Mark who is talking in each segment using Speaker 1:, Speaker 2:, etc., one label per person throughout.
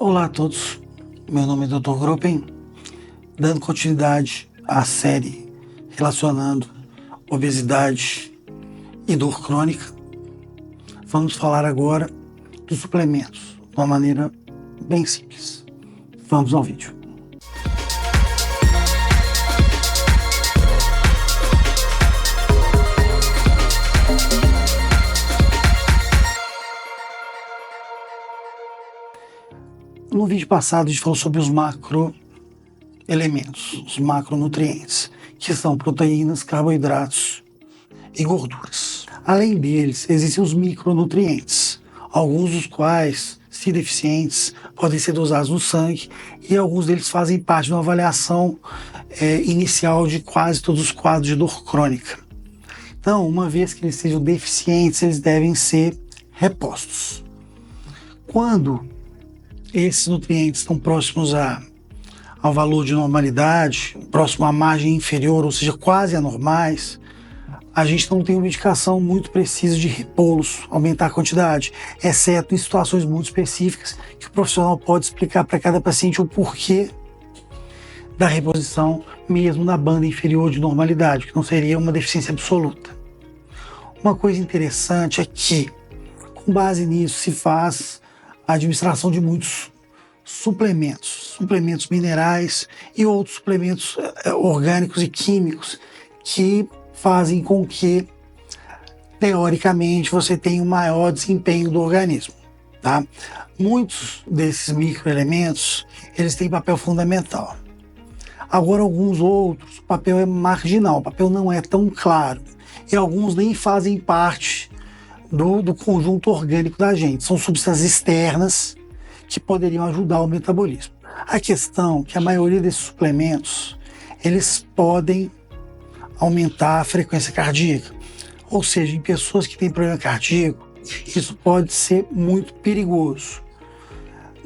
Speaker 1: Olá a todos, meu nome é Dr. Gruppen, dando continuidade à série relacionando obesidade e dor crônica. Vamos falar agora dos suplementos, de uma maneira bem simples. Vamos ao vídeo. No vídeo passado a gente falou sobre os macroelementos, os macronutrientes, que são proteínas, carboidratos e gorduras. Além deles, existem os micronutrientes, alguns dos quais, se deficientes, podem ser dosados no sangue e alguns deles fazem parte de uma avaliação inicial de quase todos os quadros de dor crônica. Então, uma vez que eles sejam deficientes, eles devem ser repostos. Quando esses nutrientes estão próximos ao valor de normalidade, próximo à margem inferior, ou seja, quase anormais, a gente não tem uma indicação muito precisa de repô-los, aumentar a quantidade, exceto em situações muito específicas que o profissional pode explicar para cada paciente o porquê da reposição, mesmo na banda inferior de normalidade, que não seria uma deficiência absoluta. Uma coisa interessante é que, com base nisso, se faz a administração de muitos suplementos minerais e outros suplementos orgânicos e químicos que fazem com que, teoricamente, você tenha um maior desempenho do organismo, tá? Muitos desses microelementos, eles têm papel fundamental. Agora, alguns outros, o papel é marginal, o papel não é tão claro. E alguns nem fazem parte do conjunto orgânico da gente. São substâncias externas que poderiam ajudar o metabolismo. A questão é que a maioria desses suplementos, eles podem aumentar a frequência cardíaca. Ou seja, em pessoas que têm problema cardíaco, isso pode ser muito perigoso.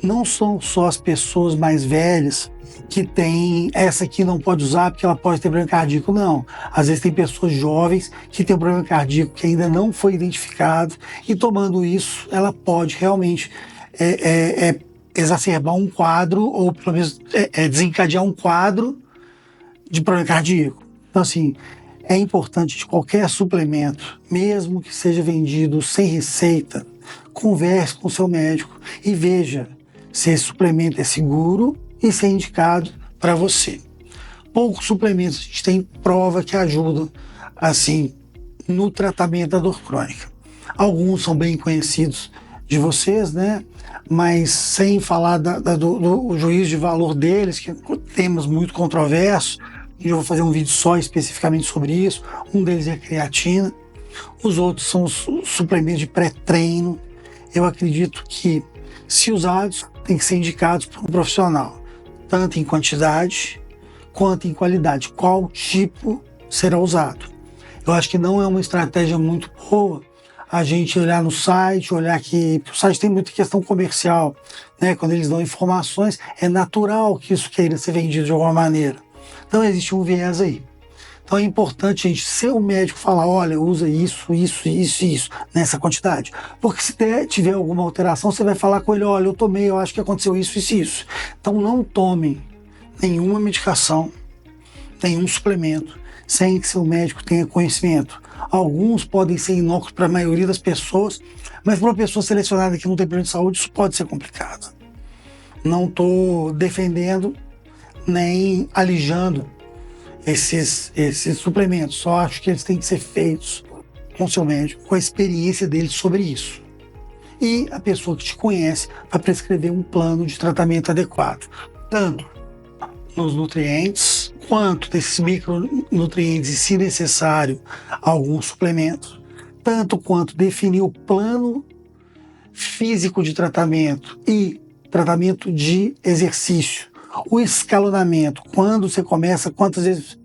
Speaker 1: Não são só as pessoas mais velhas que têm, essa aqui não pode usar porque ela pode ter problema cardíaco, não. Às vezes tem pessoas jovens que têm um problema cardíaco que ainda não foi identificado e tomando isso, ela pode realmente exacerbar um quadro ou pelo menos desencadear um quadro de problema cardíaco. Então assim, é importante de qualquer suplemento, mesmo que seja vendido sem receita, converse com o seu médico e veja se esse suplemento é seguro e se é indicado para você. Poucos suplementos a gente tem prova que ajudam assim no tratamento da dor crônica. Alguns são bem conhecidos de vocês, né? Mas sem falar do juízo de valor deles, que temas muito controversos. Eu vou fazer um vídeo só especificamente sobre isso. Um deles é a creatina. Os outros são os suplementos de pré-treino. Eu acredito que, se usados, tem que ser indicados por um profissional, tanto em quantidade quanto em qualidade. Qual tipo será usado? Eu acho que não é uma estratégia muito boa a gente olhar no site, olhar que o site tem muita questão comercial, né? Quando eles dão informações, é natural que isso queira ser vendido de alguma maneira. Então existe um viés aí. Então é importante, gente, se o médico falar, olha, usa isso, nessa quantidade. Porque se tiver alguma alteração, você vai falar com ele, olha, eu tomei, eu acho que aconteceu isso. Então não tomem nenhuma medicação, nenhum suplemento, sem que seu médico tenha conhecimento. Alguns podem ser inócuos para a maioria das pessoas, mas para uma pessoa selecionada que não tem problema de saúde, isso pode ser complicado. Não estou defendendo nem alijando esses suplementos, só acho que eles têm que ser feitos com seu médico, com a experiência dele sobre isso. E a pessoa que te conhece vai prescrever um plano de tratamento adequado, tanto nos nutrientes, quanto desses micronutrientes e, se necessário, algum suplemento, tanto quanto definir o plano físico de tratamento e tratamento de exercício. O escalonamento, quando você começa, quantas vezes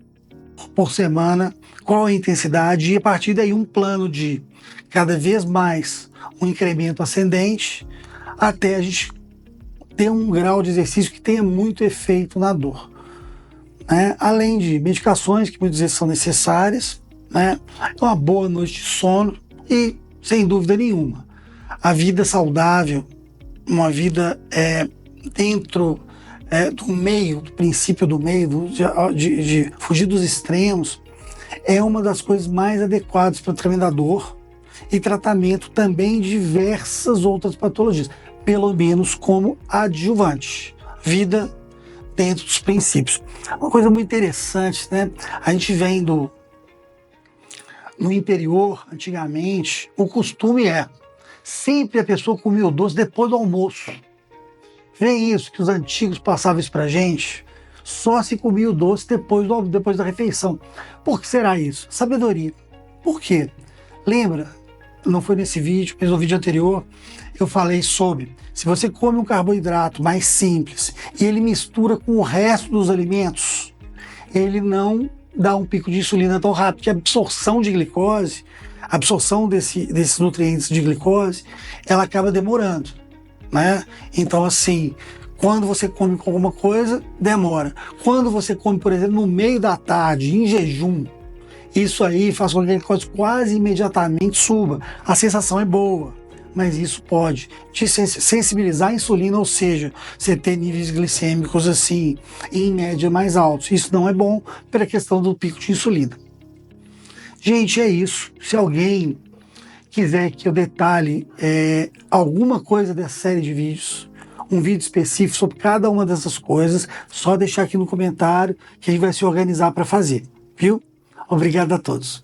Speaker 1: por semana, qual a intensidade, e a partir daí um plano de cada vez mais um incremento ascendente, até a gente ter um grau de exercício que tenha muito efeito na dor, né? Além de medicações que muitas vezes são necessárias, né? Uma boa noite de sono e, sem dúvida nenhuma, a vida saudável, uma vida dentro do meio, do princípio do meio, de fugir dos extremos, é uma das coisas mais adequadas para tratamento da dor e tratamento também de diversas outras patologias, pelo menos como adjuvante. Vida dentro dos princípios. Uma coisa muito interessante, né? A gente vem no interior, antigamente, o costume sempre a pessoa comia o doce depois do almoço. Vem isso, que os antigos passavam isso pra gente, só se comia o doce depois da refeição. Por que será isso? Sabedoria. Por quê? Lembra, não foi nesse vídeo, mas no vídeo anterior, eu falei sobre, se você come um carboidrato mais simples e ele mistura com o resto dos alimentos, ele não dá um pico de insulina tão rápido, que a absorção de glicose, a absorção desses nutrientes de glicose, ela acaba demorando, né? Então, assim, quando você come com alguma coisa, demora. Quando você come, por exemplo, no meio da tarde, em jejum, isso aí faz com que a glicose quase imediatamente suba. A sensação é boa, mas isso pode te sensibilizar à insulina, ou seja, você ter níveis glicêmicos assim, em média mais altos. Isso não é bom pela questão do pico de insulina. Gente, é isso. Se alguém quiser que eu detalhe alguma coisa dessa série de vídeos, um vídeo específico sobre cada uma dessas coisas, só deixar aqui no comentário que a gente vai se organizar para fazer, viu? Obrigado a todos.